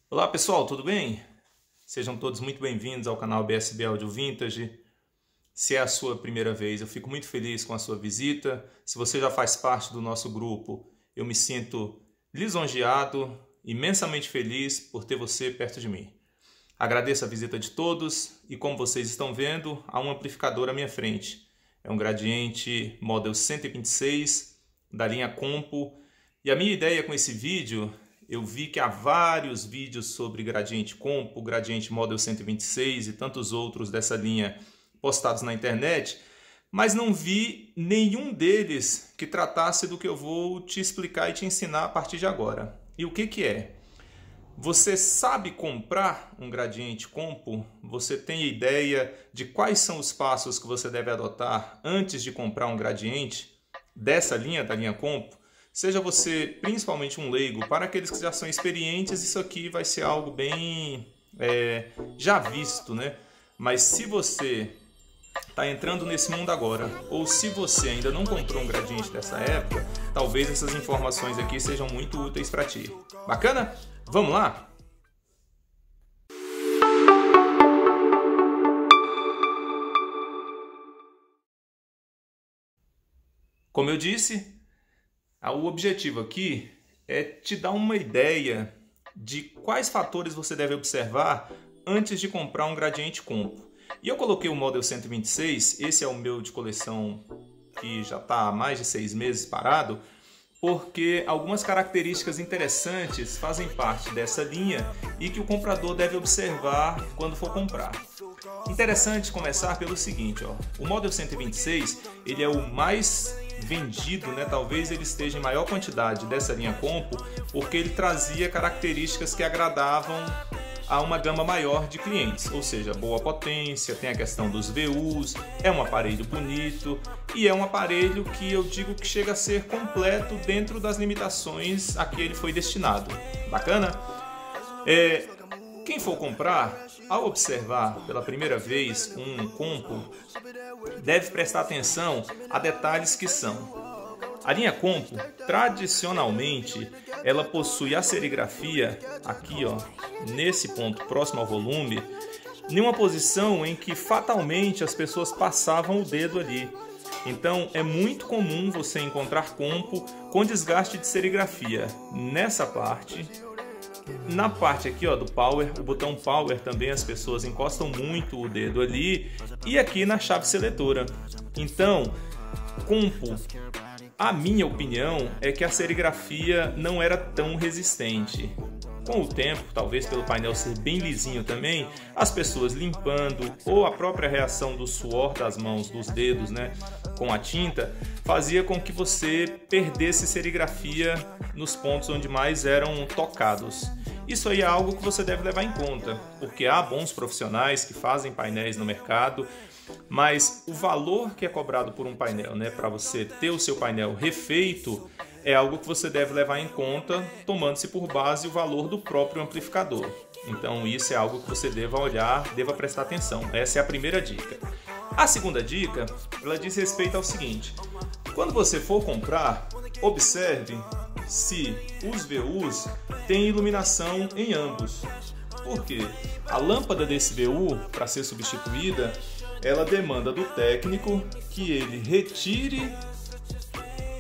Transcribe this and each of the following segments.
Olá pessoal, tudo bem? Sejam todos muito bem-vindos ao canal BSB Audio Vintage. Se é a sua primeira vez, eu fico muito feliz com a sua visita. Se você já faz parte do nosso grupo, eu me sinto lisonjeado, imensamente feliz por ter você perto de mim. Agradeço a visita de todos e, como vocês estão vendo, há um amplificador à minha frente. É um Gradiente Model 126 da linha Compo. E a minha ideia com esse vídeo, eu vi que há vários vídeos sobre Gradiente Compo, Gradiente Model 126 e tantos outros dessa linha postados na internet, mas não vi nenhum deles que tratasse do que eu vou te explicar e te ensinar a partir de agora. E o que é? Você sabe comprar um Gradiente Compo? Você tem ideia de quais são os passos que você deve adotar antes de comprar um Gradiente dessa linha, da linha Compo? Seja você principalmente um leigo, para aqueles que já são experientes, isso aqui vai ser algo bem já visto, né? Mas se você está entrando nesse mundo agora, ou se você ainda não comprou um Gradiente dessa época, talvez essas informações aqui sejam muito úteis para ti. Bacana? Vamos lá? Como eu disse, o objetivo aqui é te dar uma ideia de quais fatores você deve observar antes de comprar um Gradiente Compo. E eu coloquei o Model 126, esse é o meu de coleção que já está há mais de 6 meses parado, porque algumas características interessantes fazem parte dessa linha e que o comprador deve observar quando for comprar. Interessante começar pelo seguinte, o Model 126 ele é o mais vendido, né? Talvez ele esteja em maior quantidade dessa linha Compo, porque ele trazia características que agradavam a uma gama maior de clientes, ou seja, boa potência, tem a questão dos VUs, é um aparelho bonito e é um aparelho que eu digo que chega a ser completo dentro das limitações a que ele foi destinado. Bacana? Quem for comprar, ao observar pela primeira vez um Compo, deve prestar atenção a detalhes que são: a linha Compo, tradicionalmente, ela possui a serigrafia aqui, nesse ponto próximo ao volume, em uma posição em que fatalmente as pessoas passavam o dedo ali. Então é muito comum você encontrar Compo com desgaste de serigrafia nessa parte. Na parte aqui do Power, o botão Power também as pessoas encostam muito o dedo ali, e aqui na chave seletora. Então, Compo, a minha opinião é que a serigrafia não era tão resistente. Com o tempo, talvez pelo painel ser bem lisinho também, as pessoas limpando ou a própria reação do suor das mãos, dos dedos, né, com a tinta, fazia com que você perdesse serigrafia nos pontos onde mais eram tocados. Isso aí é algo que você deve levar em conta, porque há bons profissionais que fazem painéis no mercado, mas o valor que é cobrado por um painel, né, para você ter o seu painel refeito, é algo que você deve levar em conta, tomando-se por base o valor do próprio amplificador. Então isso é algo que você deva olhar, deva prestar atenção. Essa é a primeira dica. A segunda dica, ela diz respeito ao seguinte: quando você for comprar, observe se os VUs têm iluminação em ambos. Por quê? A lâmpada desse VU, para ser substituída, ela demanda do técnico que ele retire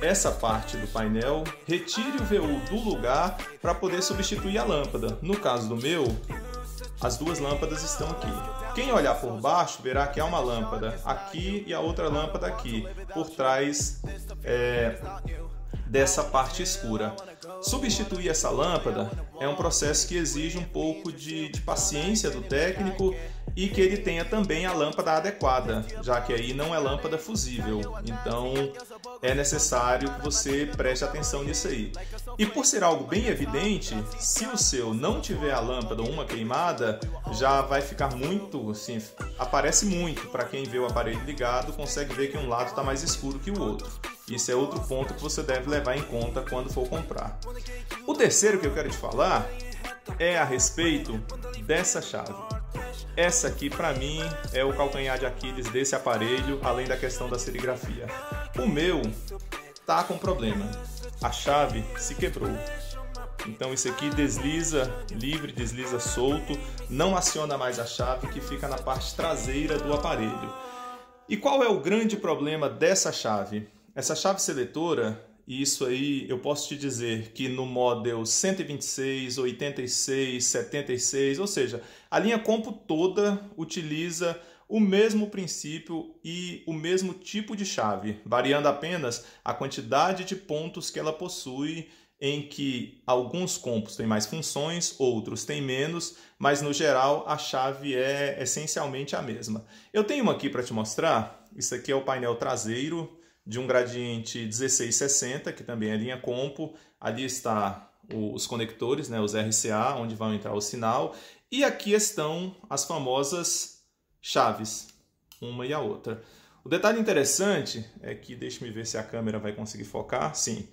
essa parte do painel, retire o VU do lugar para poder substituir a lâmpada. No caso do meu, as duas lâmpadas estão aqui. Quem olhar por baixo verá que há uma lâmpada aqui e a outra lâmpada aqui, por trás dessa parte escura. Substituir essa lâmpada é um processo que exige um pouco de paciência do técnico e que ele tenha também a lâmpada adequada, já que aí não é lâmpada fusível. Então é necessário que você preste atenção nisso aí. E por ser algo bem evidente, se o seu não tiver a lâmpada ou uma queimada, já vai ficar muito, assim, aparece muito. Para quem vê o aparelho ligado, consegue ver que um lado está mais escuro que o outro. Isso é outro ponto que você deve levar em conta quando for comprar. O terceiro que eu quero te falar é a respeito dessa chave. Essa aqui, para mim, é o calcanhar de Aquiles desse aparelho, além da questão da serigrafia. O meu tá com problema. A chave se quebrou. Então isso aqui desliza livre, desliza solto, não aciona mais a chave que fica na parte traseira do aparelho. E qual é o grande problema dessa chave? Essa chave seletora, e isso aí eu posso te dizer que no Model 126, 86, 76, ou seja, a linha Compo toda utiliza o mesmo princípio e o mesmo tipo de chave, variando apenas a quantidade de pontos que ela possui, em que alguns compos têm mais funções, outros têm menos, mas no geral a chave é essencialmente a mesma. Eu tenho uma aqui para te mostrar. Isso aqui é o painel traseiro de um Gradiente 1660, que também é linha Compo. Ali está os conectores, né, os RCA, onde vai entrar o sinal. E aqui estão as famosas chaves, uma e a outra. O detalhe interessante é que, deixa eu ver se a câmera vai conseguir focar, sim.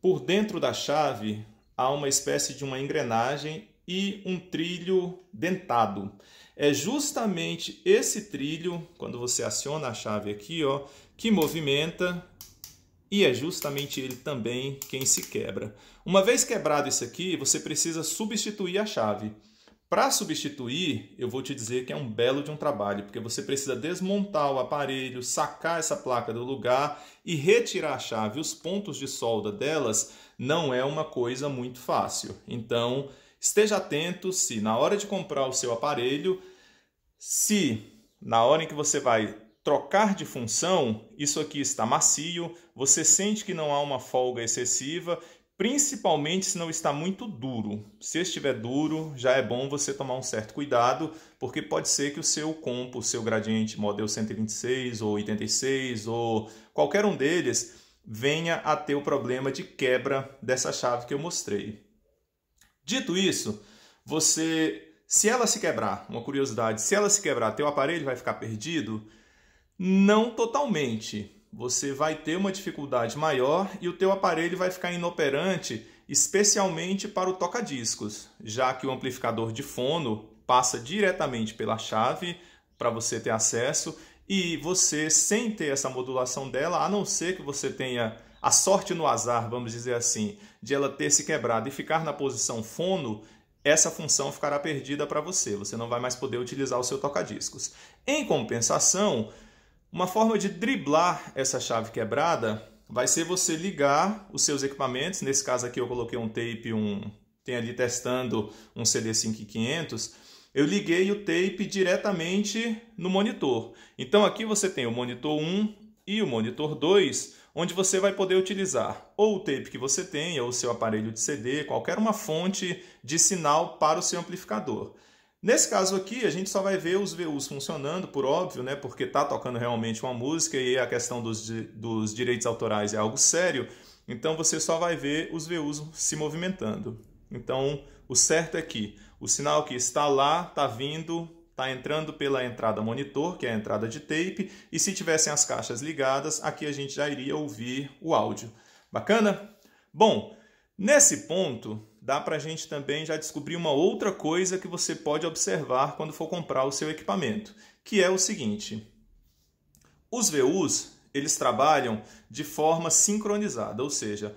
Por dentro da chave há uma espécie de uma engrenagem e um trilho dentado. É justamente esse trilho, quando você aciona a chave aqui, ó, que movimenta, e é justamente ele também quem se quebra. Uma vez quebrado isso aqui, você precisa substituir a chave. Para substituir, eu vou te dizer que é um belo de um trabalho, porque você precisa desmontar o aparelho, sacar essa placa do lugar e retirar a chave. Os pontos de solda delas não é uma coisa muito fácil. Então, esteja atento se na hora de comprar o seu aparelho, se na hora em que você vai trocar de função, isso aqui está macio, você sente que não há uma folga excessiva, principalmente se não está muito duro. Se estiver duro, já é bom você tomar um certo cuidado, porque pode ser que o seu Compo, o seu Gradiente Model 126 ou 86 ou qualquer um deles, venha a ter o problema de quebra dessa chave que eu mostrei. Dito isso, se ela se quebrar, uma curiosidade, se ela se quebrar, teu aparelho vai ficar perdido? Não totalmente. Você vai ter uma dificuldade maior e o teu aparelho vai ficar inoperante, especialmente para o toca-discos, já que o amplificador de fono passa diretamente pela chave para você ter acesso, e você, sem ter essa modulação dela, a não ser que você tenha a sorte no azar, vamos dizer assim, de ela ter se quebrado e ficar na posição fono, essa função ficará perdida para você. Você não vai mais poder utilizar o seu toca-discos. Em compensação, uma forma de driblar essa chave quebrada vai ser você ligar os seus equipamentos. Nesse caso aqui eu coloquei um tape, tem ali testando um CD5500. Eu liguei o tape diretamente no monitor. Então aqui você tem o monitor 1 e o monitor 2, onde você vai poder utilizar ou o tape que você tenha, ou o seu aparelho de CD, qualquer uma fonte de sinal para o seu amplificador. Nesse caso aqui, a gente só vai ver os VUs funcionando, por óbvio, né? Porque está tocando realmente uma música e a questão dos direitos autorais é algo sério. Então você só vai ver os VUs se movimentando. Então o certo é que o sinal que está lá, está vindo, está entrando pela entrada monitor, que é a entrada de tape, e se tivessem as caixas ligadas, aqui a gente já iria ouvir o áudio. Bacana? Bom, nesse ponto, dá para a gente também já descobrir uma outra coisa que você pode observar quando for comprar o seu equipamento, que é o seguinte: os VUs, eles trabalham de forma sincronizada, ou seja,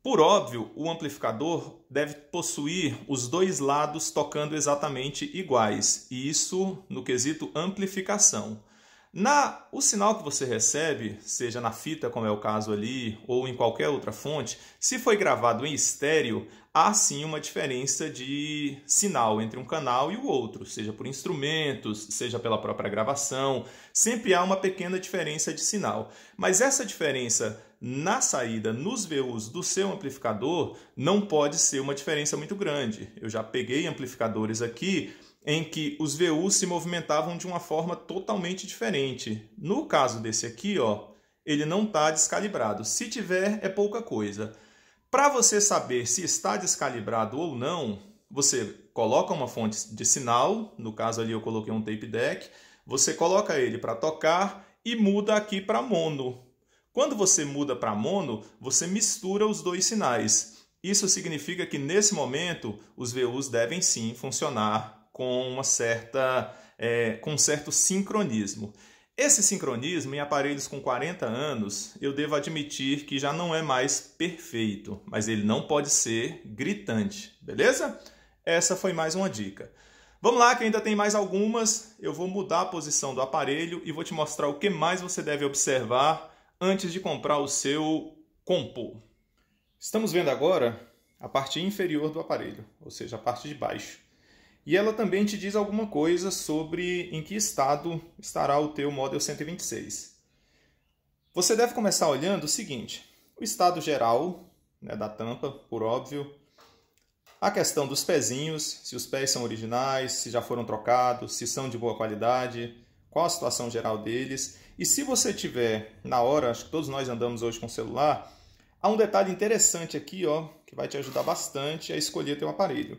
por óbvio, o amplificador deve possuir os dois lados tocando exatamente iguais, e isso no quesito amplificação. O sinal que você recebe, seja na fita, como é o caso ali, ou em qualquer outra fonte, se foi gravado em estéreo, há sim uma diferença de sinal entre um canal e o outro, seja por instrumentos, seja pela própria gravação, sempre há uma pequena diferença de sinal. Mas essa diferença na saída, nos VUs do seu amplificador, não pode ser uma diferença muito grande. Eu já peguei amplificadores aqui em que os VUs se movimentavam de uma forma totalmente diferente. No caso desse aqui, ó, ele não está descalibrado. Se tiver, é pouca coisa. Para você saber se está descalibrado ou não, você coloca uma fonte de sinal, no caso ali eu coloquei um tape deck, você coloca ele para tocar e muda aqui para mono. Quando você muda para mono, você mistura os dois sinais. Isso significa que nesse momento os VUs devem sim funcionar com um certo sincronismo. Esse sincronismo em aparelhos com 40 anos, eu devo admitir que já não é mais perfeito, mas ele não pode ser gritante, beleza? Essa foi mais uma dica. Vamos lá, que ainda tem mais algumas. Eu vou mudar a posição do aparelho e vou te mostrar o que mais você deve observar antes de comprar o seu compo. Estamos vendo agora a parte inferior do aparelho, ou seja, a parte de baixo. E ela também te diz alguma coisa sobre em que estado estará o teu Model 126. Você deve começar olhando o seguinte: o estado geral, né, da tampa, por óbvio. A questão dos pezinhos, se os pés são originais, se já foram trocados, se são de boa qualidade, qual a situação geral deles. E se você tiver, na hora, acho que todos nós andamos hoje com celular, há um detalhe interessante aqui, ó, que vai te ajudar bastante a escolher teu aparelho.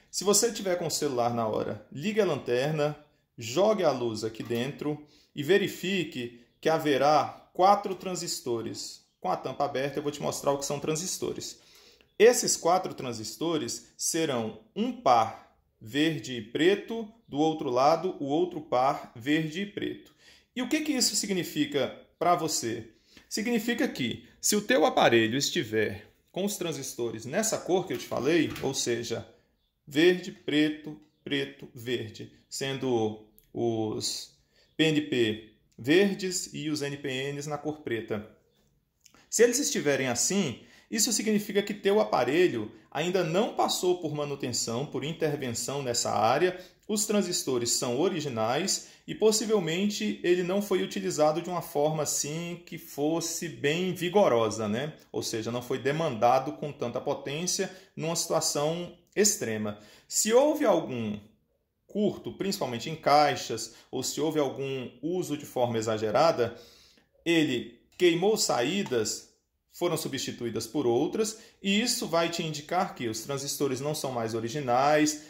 Se você tiver com o celular na hora, ligue a lanterna, jogue a luz aqui dentro e verifique que haverá 4 transistores. Com a tampa aberta eu vou te mostrar o que são transistores. Esses 4 transistores serão um par verde e preto, do outro lado o outro par verde e preto. E o que isso significa para você? Significa que se o teu aparelho estiver com os transistores nessa cor que eu te falei, ou seja, verde, preto, preto, verde, sendo os PNP verdes e os NPNs na cor preta. Se eles estiverem assim, isso significa que teu aparelho ainda não passou por manutenção, por intervenção nessa área, os transistores são originais e possivelmente ele não foi utilizado de uma forma assim que fosse bem vigorosa, né? Ou seja, não foi demandado com tanta potência numa situação extrema. Se houve algum curto, principalmente em caixas, ou se houve algum uso de forma exagerada, ele queimou saídas, foram substituídas por outras, e isso vai te indicar que os transistores não são mais originais,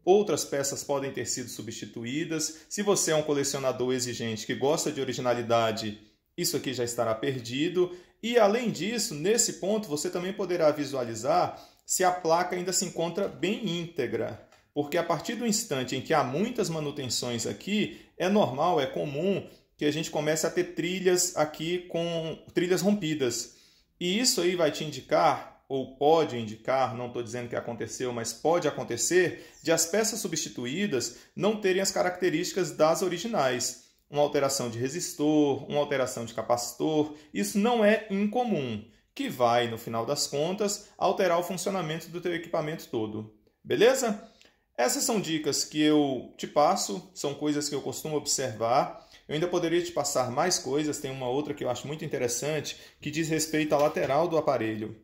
outras peças podem ter sido substituídas. Se você é um colecionador exigente que gosta de originalidade, isso aqui já estará perdido. E além disso, nesse ponto você também poderá visualizar se a placa ainda se encontra bem íntegra, porque a partir do instante em que há muitas manutenções aqui, é normal, é comum que a gente comece a ter trilhas aqui com trilhas rompidas. E isso aí vai te indicar, ou pode indicar, não estou dizendo que aconteceu, mas pode acontecer, de as peças substituídas não terem as características das originais. Uma alteração de resistor, uma alteração de capacitor, isso não é incomum, que vai, no final das contas, alterar o funcionamento do teu equipamento todo. Beleza? Essas são dicas que eu te passo, são coisas que eu costumo observar. Eu ainda poderia te passar mais coisas, tem uma outra que eu acho muito interessante, que diz respeito à lateral do aparelho.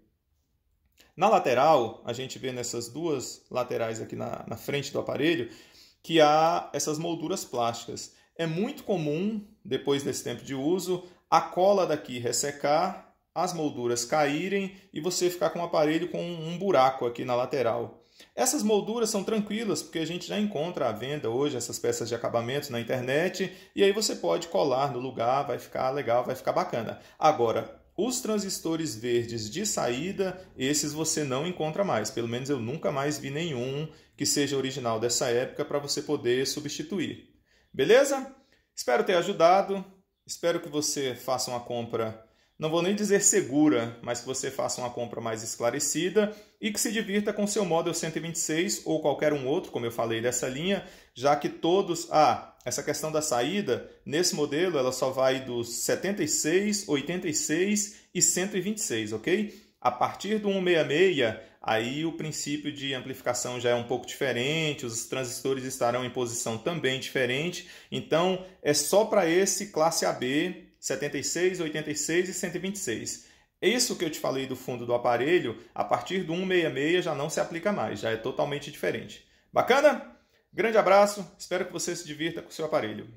Na lateral, a gente vê nessas duas laterais aqui na frente do aparelho, que há essas molduras plásticas. É muito comum, depois desse tempo de uso, a cola daqui ressecar, as molduras caírem e você ficar com o aparelho com um buraco aqui na lateral. Essas molduras são tranquilas, porque a gente já encontra à venda hoje essas peças de acabamento na internet, e aí você pode colar no lugar, vai ficar legal, vai ficar bacana. Agora, os transistores verdes de saída, esses você não encontra mais. Pelo menos eu nunca mais vi nenhum que seja original dessa época para você poder substituir. Beleza? Espero ter ajudado. Espero que você faça uma compra, não vou nem dizer segura, mas que você faça uma compra mais esclarecida e que se divirta com seu Model 126 ou qualquer um outro, como eu falei dessa linha, já que todos... essa questão da saída, nesse modelo, ela só vai dos 76, 86 e 126, ok? A partir do 166, aí o princípio de amplificação já é um pouco diferente, os transistores estarão em posição também diferente, então é só para esse classe AB, 76, 86 e 126. Isso que eu te falei do fundo do aparelho, a partir do 166 já não se aplica mais, já é totalmente diferente. Bacana? Grande abraço, espero que você se divirta com o seu aparelho.